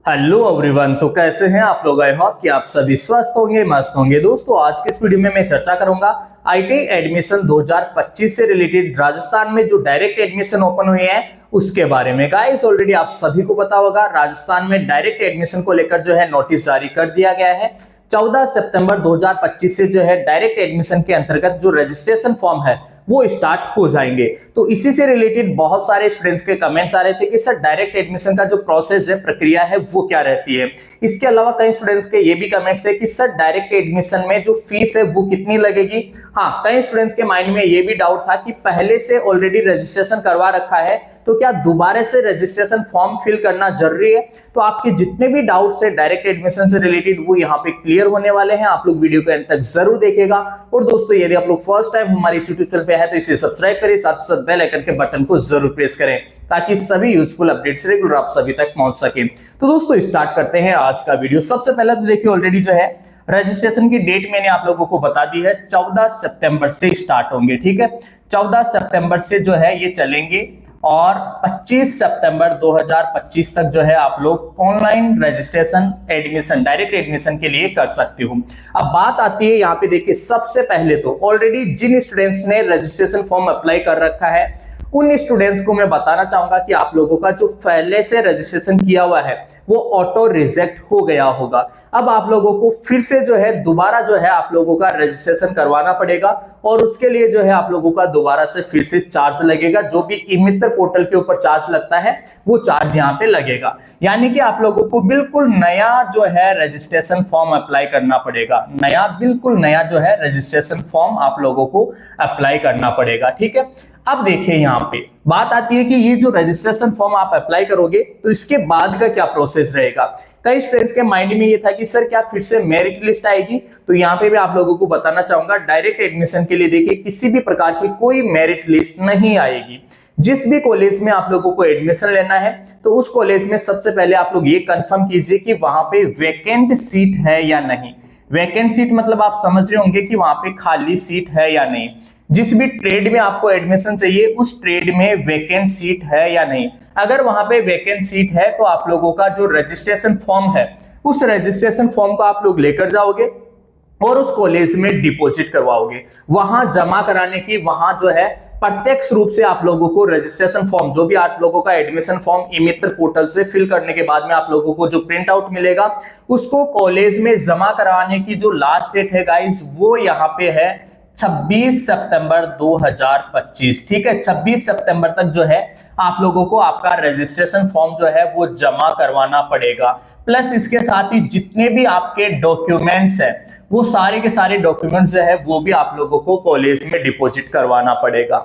Hello everyone. तो कैसे हैं आप लोग? आई होप कि आप सभी स्वस्थ होंगे, मस्त होंगे। दोस्तों आज के इस वीडियो में मैं चर्चा करूंगा आईटीआई एडमिशन 2025 से रिलेटेड राजस्थान में जो डायरेक्ट एडमिशन ओपन हुए हैं उसके बारे में। गाइस ऑलरेडी आप सभी को पता होगा राजस्थान में डायरेक्ट एडमिशन को लेकर जो है नोटिस जारी कर दिया गया है। 14 सितंबर 2025 से जो है डायरेक्ट एडमिशन के अंतर्गत जो रजिस्ट्रेशन फॉर्म है वो स्टार्ट हो जाएंगे। तो इसी से रिलेटेड बहुत सारे स्टूडेंट्स के कमेंट्स आ रहे थे कि सर डायरेक्ट एडमिशन का जो प्रोसेस है, प्रक्रिया है, वो क्या रहती है। इसके अलावा कई स्टूडेंट्स के ये भी कमेंट्स थे कि सर डायरेक्ट एडमिशन में जो फीस है वो कितनी लगेगी। हाँ, कई स्टूडेंट्स के माइंड में ये भी डाउट था कि पहले से ऑलरेडी रजिस्ट्रेशन करवा रखा है तो क्या दोबारा से रजिस्ट्रेशन फॉर्म फिल करना जरूरी है। तो आपके जितने भी डाउट्स है डायरेक्ट एडमिशन से रिलेटेड वो यहाँ पे क्लियर होने वाले हैं। आप लोग वीडियो को एंड तक जरूर देखिएगा। और दोस्तों यदि आप लोग फर्स्ट टाइम हमारे यूट्यूब चैनल पे है तो इसे सब्सक्राइब करें, साथ ही साथ बेल आइकन के बटन को जरूर प्रेस करें ताकि सभी यूजफुल अपडेट्स रेगुलर आप सभी तक पहुंच सके। तो दोस्तों स्टार्ट करते हैं आज का वीडियो। सबसे पहले तो देखिए ऑलरेडी जो है रजिस्ट्रेशन की डेट मैंने आप लोगों को बता दी है, 14 सितंबर से स्टार्ट होंगे। ठीक है, 14 सितंबर से जो है ये चलेंगे और 25 सितंबर 2025 तक जो है आप लोग online registration admission direct admission के लिए कर सकते हो। अब बात आती है यहाँ पे देखिए, सबसे पहले तो ऑलरेडी जिन स्टूडेंट्स ने रजिस्ट्रेशन फॉर्म अप्लाई कर रखा है उन स्टूडेंट्स को मैं बताना चाहूंगा कि आप लोगों का जो पहले से रजिस्ट्रेशन किया हुआ है वो ऑटो रिजेक्ट हो गया होगा। अब आप लोगों को फिर से जो है दोबारा जो है आप लोगों का रजिस्ट्रेशन करवाना पड़ेगा और उसके लिए जो है आप लोगों का दोबारा से फिर से चार्ज लगेगा। जो भी ई मित्र पोर्टल के ऊपर चार्ज लगता है वो चार्ज यहाँ पे लगेगा। यानी कि आप लोगों को बिल्कुल नया जो है रजिस्ट्रेशन फॉर्म अप्लाई करना पड़ेगा। बिल्कुल नया जो है रजिस्ट्रेशन फॉर्म आप लोगों को अप्लाई करना पड़ेगा। ठीक है, अब देखिए यहाँ पे बात आती है कि ये जो रजिस्ट्रेशन फॉर्म आप अप्लाई करोगे तो इसके बाद का क्या प्रोसेस रहेगा। कई स्टूडेंट्स के माइंड में ये था कि सर क्या फिर से मेरिट लिस्ट आएगी। तो यहाँ पे मैं आप लोगों को बताना चाहूंगा डायरेक्ट एडमिशन के लिए देखिए किसी भी प्रकार की कोई मेरिट लिस्ट नहीं आएगी। जिस भी कॉलेज में आप लोगों को एडमिशन लेना है तो उस कॉलेज में सबसे पहले आप लोग ये कंफर्म कीजिए कि वहां पे वैकेंट सीट है या नहीं। वैकेंट सीट मतलब आप समझ रहे होंगे कि वहां पे खाली सीट है या नहीं। जिस भी ट्रेड में आपको एडमिशन चाहिए उस ट्रेड में वैकेंट सीट है या नहीं। अगर वहां पे वैकेंट सीट है तो आप लोगों का जो रजिस्ट्रेशन फॉर्म है उस रजिस्ट्रेशन फॉर्म को आप लोग लेकर जाओगे और उस कॉलेज में डिपॉजिट करवाओगे। वहां जमा कराने की वहां जो है प्रत्यक्ष रूप से आप लोगों को रजिस्ट्रेशन फॉर्म जो भी आप लोगों का एडमिशन फॉर्म ई मित्र पोर्टल से फिल करने के बाद में आप लोगों को जो प्रिंट आउट मिलेगा उसको कॉलेज में जमा कराने की जो लास्ट डेट है गाइस वो यहाँ पे है 26 सितंबर 2025। ठीक है, 26 सितंबर तक जो है आप लोगों को आपका रजिस्ट्रेशन फॉर्म जो है वो जमा करवाना पड़ेगा। प्लस इसके साथ ही जितने भी आपके डॉक्यूमेंट्स हैं वो सारे के सारे डॉक्यूमेंट्स जो है वो भी आप लोगों को कॉलेज में डिपॉजिट करवाना पड़ेगा।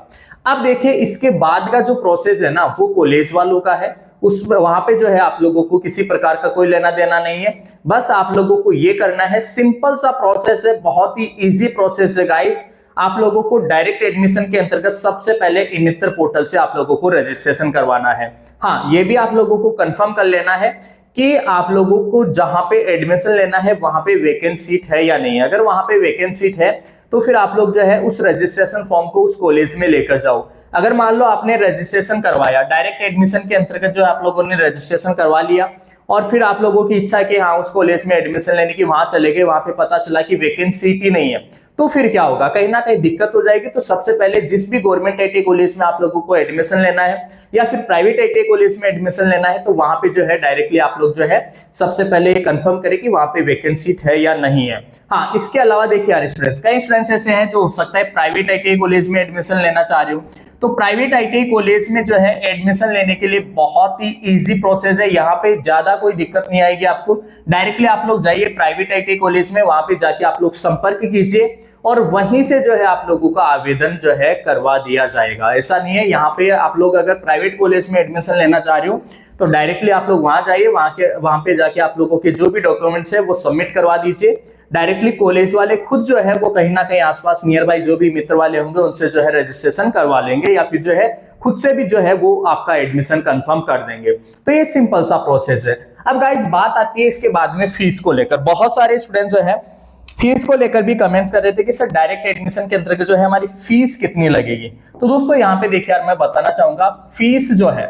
अब देखिए इसके बाद का जो प्रोसेस है ना वो कॉलेज वालों का है। वहां पे जो है आप लोगों को किसी प्रकार का कोई लेना देना नहीं है। बस आप लोगों को ये करना है, सिंपल सा प्रोसेस है, बहुत ही इजी प्रोसेस है गाइस। आप लोगों को डायरेक्ट एडमिशन के अंतर्गत सबसे पहले ई मित्र पोर्टल से आप लोगों को रजिस्ट्रेशन करवाना है। हाँ, ये भी आप लोगों को कंफर्म कर लेना है कि आप लोगों को जहां पे एडमिशन लेना है वहां पे वैकेंट सीट है या नहीं। अगर वहां पे वैकेंट सीट है तो फिर आप लोग जो है उस रजिस्ट्रेशन फॉर्म को उस कॉलेज में लेकर जाओ। अगर मान लो आपने रजिस्ट्रेशन करवाया डायरेक्ट एडमिशन के अंतर्गत जो आप लोगों ने रजिस्ट्रेशन करवा लिया और फिर आप लोगों की इच्छा है कि हाँ उस कॉलेज में एडमिशन लेने की, वहां चले गए, वहां पे पता चला कि वैकेंट सीट ही नहीं है, तो फिर क्या होगा, कहीं ना कहीं दिक्कत हो जाएगी। तो सबसे पहले जिस भी गवर्नमेंट आईटीआई कॉलेज में आप लोगों को एडमिशन लेना है या फिर प्राइवेट आईटीआई कॉलेज में एडमिशन लेना है तो वहां पे जो है डायरेक्टली आप लोग जो है सबसे पहले कंफर्म करें कि वहां पे वैकेंट सीट है या नहीं है। हाँ, इसके अलावा देखिए यार स्टूडेंट्स, कई स्टूडेंट्स ऐसे हैं जो हो सकता है प्राइवेट आईटीआई कॉलेज में एडमिशन लेना चाह रहे हो। तो प्राइवेट आईटीआई कॉलेज में जो है एडमिशन लेने के लिए बहुत ही इजी प्रोसेस है। यहाँ पे ज्यादा कोई दिक्कत नहीं आएगी आपको। डायरेक्टली आप लोग जाइए प्राइवेट आईटीआई कॉलेज में, वहां पे जाके आप लोग संपर्क कीजिए और वहीं से जो है आप लोगों का आवेदन जो है करवा दिया जाएगा। ऐसा नहीं है, यहाँ पे आप लोग अगर प्राइवेट कॉलेज में एडमिशन लेना चाह रहे हो तो डायरेक्टली आप लोग वहां जाइए, वहां पे जाके आप लोगों के जो भी डॉक्यूमेंट्स है वो सबमिट करवा दीजिए। डायरेक्टली कॉलेज वाले खुद जो है वो कहीं ना कहीं आसपास नियर बाई जो भी मित्र वाले होंगे उनसे जो है रजिस्ट्रेशन करवा लेंगे या फिर जो है खुद से भी जो है वो आपका एडमिशन कंफर्म कर देंगे। तो ये सिंपल सा प्रोसेस है। अब गाइस बात आती है इसके बाद में फीस को लेकर। बहुत सारे स्टूडेंट जो है फीस को लेकर भी कमेंट्स कर रहे थे कि सर डायरेक्ट एडमिशन के अंतर्गत जो है हमारी फीस कितनी लगेगी। तो दोस्तों यहाँ पे देखिए यार मैं बताना चाहूंगा, फीस जो है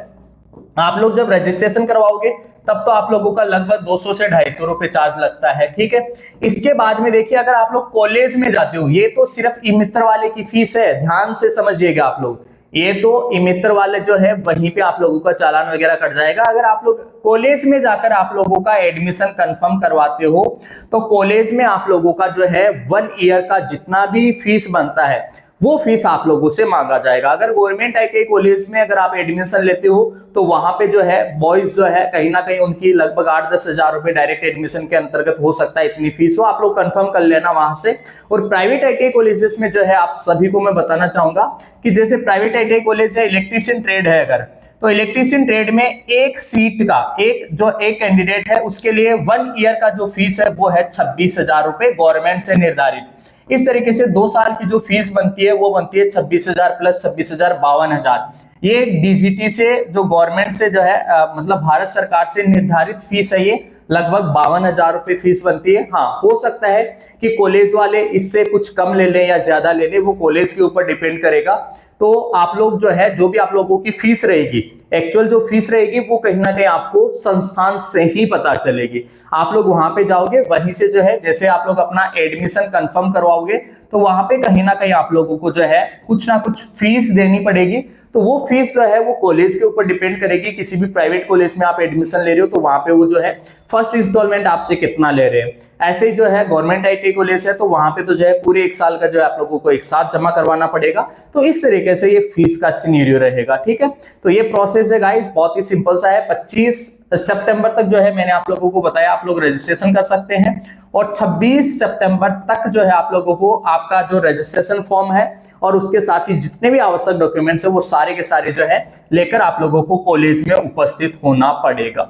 आप लोग जब रजिस्ट्रेशन करवाओगे तब तो आप लोगों का लगभग 200 से 250 रुपए चार्ज लगता है, ठीक है। इसके बाद में देखिए, अगर आप लोग कॉलेज में जाते हो, ये तो सिर्फ ई मित्र वाले की फीस है, ध्यान से समझिएगा आप लोग, ये तो ई मित्र वाले जो है वहीं पे आप लोगों का चालान वगैरह कट जाएगा। अगर आप लोग कॉलेज में जाकर आप लोगों का एडमिशन कंफर्म करवाते हो तो कॉलेज में आप लोगों का जो है 1 ईयर का जितना भी फीस बनता है वो फीस आप लोगों से मांगा जाएगा। अगर गवर्नमेंट आईटीआई कॉलेज में अगर आप एडमिशन लेते हो तो वहां पे जो है बॉयज जो है कहीं ना कहीं उनकी लगभग 8-10 हजार रुपए डायरेक्ट एडमिशन के अंतर्गत हो सकता है, इतनी फीस हो, आप लोग कंफर्म कर लेना वहां से। और प्राइवेट आईटीआई कॉलेजेस में जो है आप सभी को मैं बताना चाहूंगा कि जैसे प्राइवेट आईटीआई कॉलेज है, इलेक्ट्रीशियन ट्रेड है, अगर तो इलेक्ट्रीशियन ट्रेड में एक सीट का एक कैंडिडेट है उसके लिए 1 ईयर का जो फीस है वो है 26,000 रुपए गवर्नमेंट से निर्धारित। इस तरीके से 2 साल की जो फीस बनती है वो बनती है 26,000 प्लस 26,000 52,000। ये डीजीटी से जो गवर्नमेंट से जो है मतलब भारत सरकार से निर्धारित फीस है, ये लगभग 52,000 रुपए फीस बनती है। हाँ, हो सकता है कि कॉलेज वाले इससे कुछ कम ले लें या ज्यादा ले लें, वो कॉलेज के ऊपर डिपेंड करेगा। तो आप लोग जो है जो भी आप लोगों की फीस रहेगी, एक्चुअल जो फीस रहेगी वो कहीं ना कहीं आपको संस्थान से ही पता चलेगी। आप लोग वहां पे जाओगे, वहीं से जो है जैसे आप लोग अपना एडमिशन कंफर्म करवाओगे तो वहां पे कहीं ना कहीं आप लोगों को जो है कुछ ना कुछ फीस देनी पड़ेगी। तो वो फीस जो है वो कॉलेज के ऊपर डिपेंड करेगी। किसी भी प्राइवेट कॉलेज में आप एडमिशन ले रहे हो तो वहां पे वो जो है फर्स्ट इंस्टॉलमेंट आपसे कितना ले रहे हैं। ऐसे ही जो है गवर्नमेंट आईटीआई कॉलेज है तो वहां पे तो जो है पूरे 1 साल का जो है आप लोगों को एक साथ जमा करवाना पड़ेगा। तो इस तरीके से ये फीस का सिनेरियो रहेगा, ठीक है। तो ये प्रोसेस है गाइस, बहुत ही सिंपल सा है। 25 सितंबर तक जो है मैंने आप लोगों को बताया आप लोग रजिस्ट्रेशन कर सकते हैं, और 26 सितंबर तक जो है आप लोगों को आपका जो रजिस्ट्रेशन फॉर्म है और उसके साथ ही जितने भी आवश्यक डॉक्यूमेंट्स है वो सारे के सारे जो है लेकर आप लोगों को कॉलेज में उपस्थित होना पड़ेगा,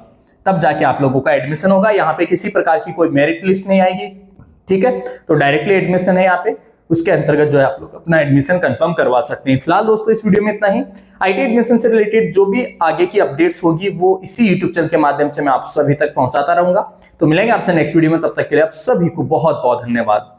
तब जाके आप लोगों का एडमिशन होगा। यहाँ पे किसी प्रकार की कोई मेरिट लिस्ट नहीं आएगी, ठीक है। तो डायरेक्टली एडमिशन है यहाँ पे, उसके अंतर्गत जो है आप लोग अपना एडमिशन कंफर्म करवा सकते हैं। फिलहाल दोस्तों इस वीडियो में इतना ही। आईटी एडमिशन से रिलेटेड जो भी आगे की अपडेट्स होगी वो इसी यूट्यूब चैनल के माध्यम से मैं आप सभी तक पहुंचाता रहूंगा। तो मिलेंगे आपसे नेक्स्ट वीडियो में, तब तक के लिए आप सभी को बहुत बहुत धन्यवाद।